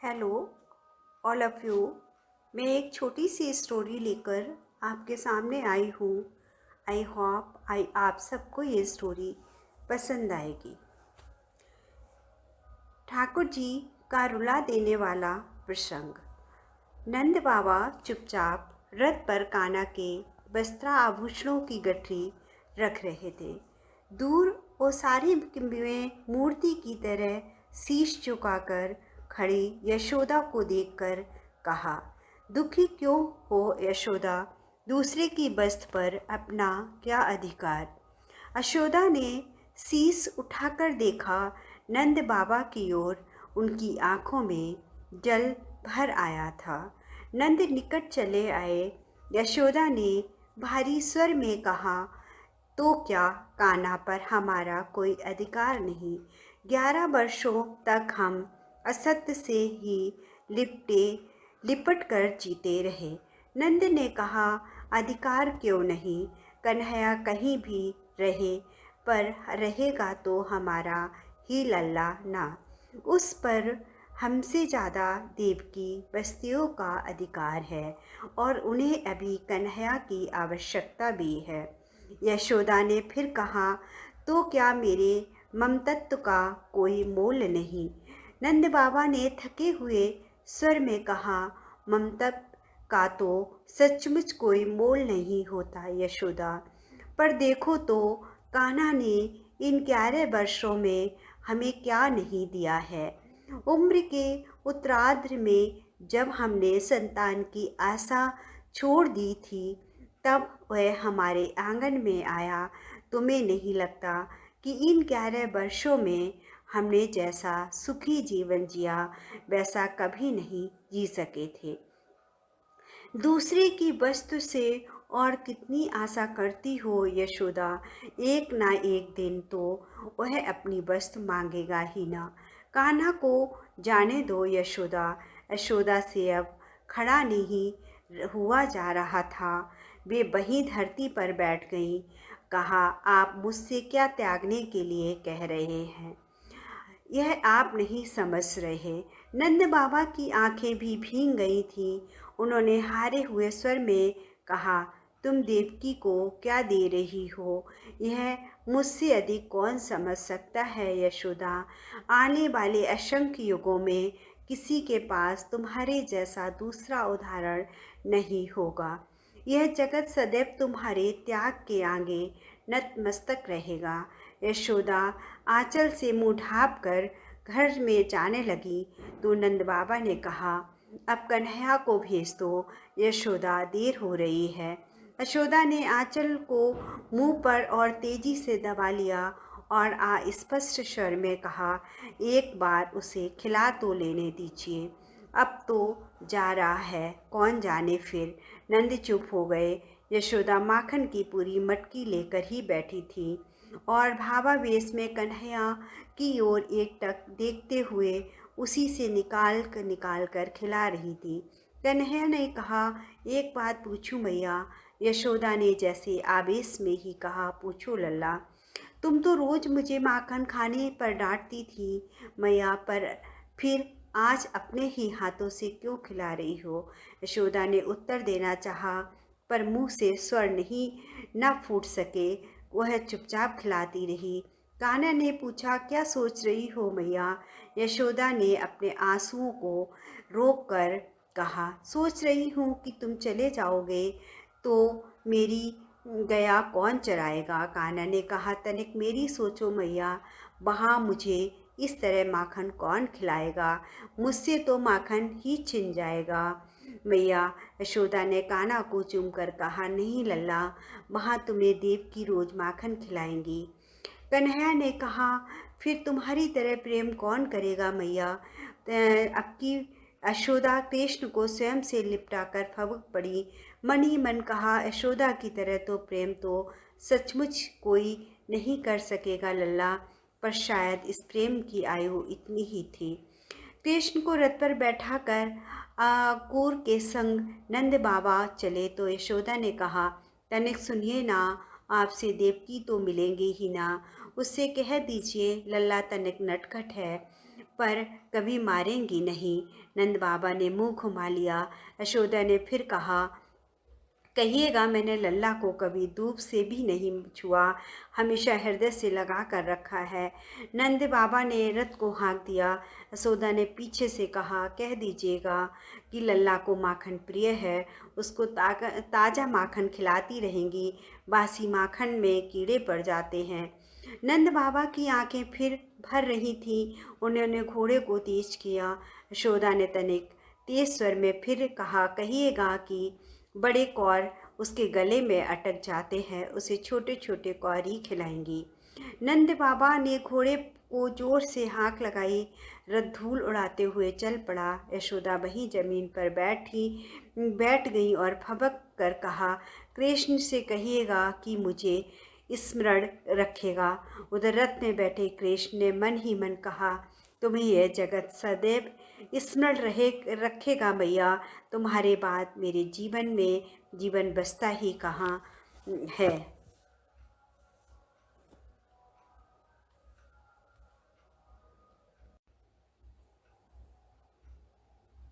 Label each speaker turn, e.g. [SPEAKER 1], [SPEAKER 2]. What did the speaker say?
[SPEAKER 1] Hello all of you. मैं एक छोटी सी स्टोरी लेकर आपके सामने आई हूँ। आई होप आप सबको ये स्टोरी पसंद आएगी। ठाकुर जी का रुला देने वाला प्रसंग। नंद बाबा चुपचाप रथ पर कान्हा के वस्त्र आभूषणों की गठरी रख रहे थे। दूर वो सारी में मूर्ति की तरह शीश झुकाकर खड़ी यशोदा को देखकर कहा, दुखी क्यों हो यशोदा? दूसरे की बस्त पर अपना क्या अधिकार? यशोदा ने शीश उठाकर देखा नंद बाबा की ओर। उनकी आंखों में जल भर आया था। नंद निकट चले आए। यशोदा ने भारी स्वर में कहा, तो क्या कान्हा पर हमारा कोई अधिकार नहीं? 11 वर्षों तक हम असत्य से ही लिपट कर जीते रहे। नंद ने कहा, अधिकार क्यों नहीं? कन्हैया कहीं भी रहे, पर रहेगा तो हमारा ही लल्ला ना। उस पर हमसे ज़्यादा देवकी बस्तियों का अधिकार है और उन्हें अभी कन्हैया की आवश्यकता भी है। यशोदा ने फिर कहा, तो क्या मेरे ममतत्व का कोई मोल नहीं? नंद बाबा ने थके हुए स्वर में कहा, ममतत्व का तो सचमुच कोई मोल नहीं होता यशोदा। पर देखो तो कान्हा ने इन 11 वर्षों में हमें क्या नहीं दिया है। उम्र के उत्तरार्ध में जब हमने संतान की आशा छोड़ दी थी, तब वह हमारे आंगन में आया। तुम्हें नहीं लगता कि इन 11 वर्षों में हमने जैसा सुखी जीवन जिया वैसा कभी नहीं जी सके थे? दूसरे की वस्तु से और कितनी आशा करती हो यशोदा? एक ना एक दिन तो वह अपनी वस्तु मांगेगा ही ना। कान्हा को जाने दो यशोदा। यशोदा से अब खड़ा नहीं हुआ जा रहा था। वे वहीं धरती पर बैठ गईं। कहा, आप मुझसे क्या त्यागने के लिए कह रहे हैं? यह आप नहीं समझ रहे। नंद बाबा की आंखें भी भीग गई थीं। उन्होंने हारे हुए स्वर में कहा, तुम देवकी को क्या दे रही हो? यह मुझसे अधिक कौन समझ सकता है यशोदा? आने वाले असंख्य युगों में किसी के पास तुम्हारे जैसा दूसरा उदाहरण नहीं होगा। यह जगत सदैव तुम्हारे त्याग के आगे नतमस्तक रहेगा। यशोदा आंचल से मुंह ढाँप कर घर में जाने लगी तो नंद बाबा ने कहा, अब कन्हैया को भेज दो यशोदा, देर हो रही है। यशोदा ने आंचल को मुंह पर और तेजी से दबा लिया और अस्पष्ट स्वर में कहा, एक बार उसे खिला तो लेने दीजिए। अब तो जा रहा है, कौन जाने फिर। नंद चुप हो गए। यशोदा माखन की पूरी मटकी लेकर ही बैठी थी और भावावेश में कन्हैया की ओर एकटक देखते हुए उसी से निकाल कर खिला रही थी। कन्हैया ने कहा, एक बात पूछूं मैया? यशोदा ने जैसे आवेश में ही कहा, पूछो लल्ला। तुम तो रोज मुझे माखन खाने पर डांटती थी मैया, पर फिर आज अपने ही हाथों से क्यों खिला रही हो? यशोदा ने उत्तर देना चाहा, पर मुंह से स्वर नहीं न फूट सके। वह चुपचाप खिलाती रही। कान्हा ने पूछा, क्या सोच रही हो मैया? यशोदा ने अपने आंसुओं को रोक कर कहा, सोच रही हूँ कि तुम चले जाओगे तो मेरी गया कौन चराएगा? कान्हा ने कहा, तनिक मेरी सोचो मैया, वहाँ मुझे इस तरह माखन कौन खिलाएगा? मुझसे तो माखन ही छिन जाएगा मैया। यशोदा ने कान्हा को चूमकर कहा, नहीं लल्ला, वहाँ तुम्हें देवकी रोज माखन खिलाएंगी। कन्हैया ने कहा, फिर तुम्हारी तरह प्रेम कौन करेगा मैया? अब की यशोदा कृष्ण को स्वयं से लिपटा कर फबक पड़ी। मन ही मन कहा, यशोदा की तरह तो प्रेम तो सचमुच कोई नहीं कर सकेगा लल्ला, पर शायद इस प्रेम की आयु इतनी ही थी। कृष्ण को रथ पर बैठाकर कूर के संग नंद बाबा चले तो यशोदा ने कहा, तनिक सुनिए ना, आपसे देवकी तो मिलेंगे ही ना। उससे कह दीजिए लल्ला तनिक नटखट है, पर कभी मारेंगी नहीं। नंद बाबा ने मुंह घुमा लिया। यशोदा ने फिर कहा, कहिएगा मैंने लल्ला को कभी धूप से भी नहीं छुआ, हमेशा हृदय से लगा कर रखा है। नंद बाबा ने रथ को हाँक दिया। यशोदा ने पीछे से कहा, कह दीजिएगा कि लल्ला को माखन प्रिय है, उसको ताज़ा माखन खिलाती रहेंगी, बासी माखन में कीड़े पड़ जाते हैं। नंद बाबा की आंखें फिर भर रही थीं। उन्होंने घोड़े को तेज किया। यशोदा ने तनिक तेज स्वर में फिर कहा, कहिएगा कि बड़े कौर उसके गले में अटक जाते हैं, उसे छोटे छोटे कौर ही खिलाएंगी। नंद बाबा ने घोड़े को जोर से हाँक लगाई। रथ धूल उड़ाते हुए चल पड़ा। यशोदा वहीं जमीन पर बैठ गई और फबक कर कहा, कृष्ण से कहिएगा कि मुझे स्मरण रखेगा। उधर रथ में बैठे कृष्ण ने मन ही मन कहा, तुम्हें यह जगत सदैव स्मरण रखेगा मैया, तुम्हारे बाद मेरे जीवन में जीवन बसता ही कहाँ है।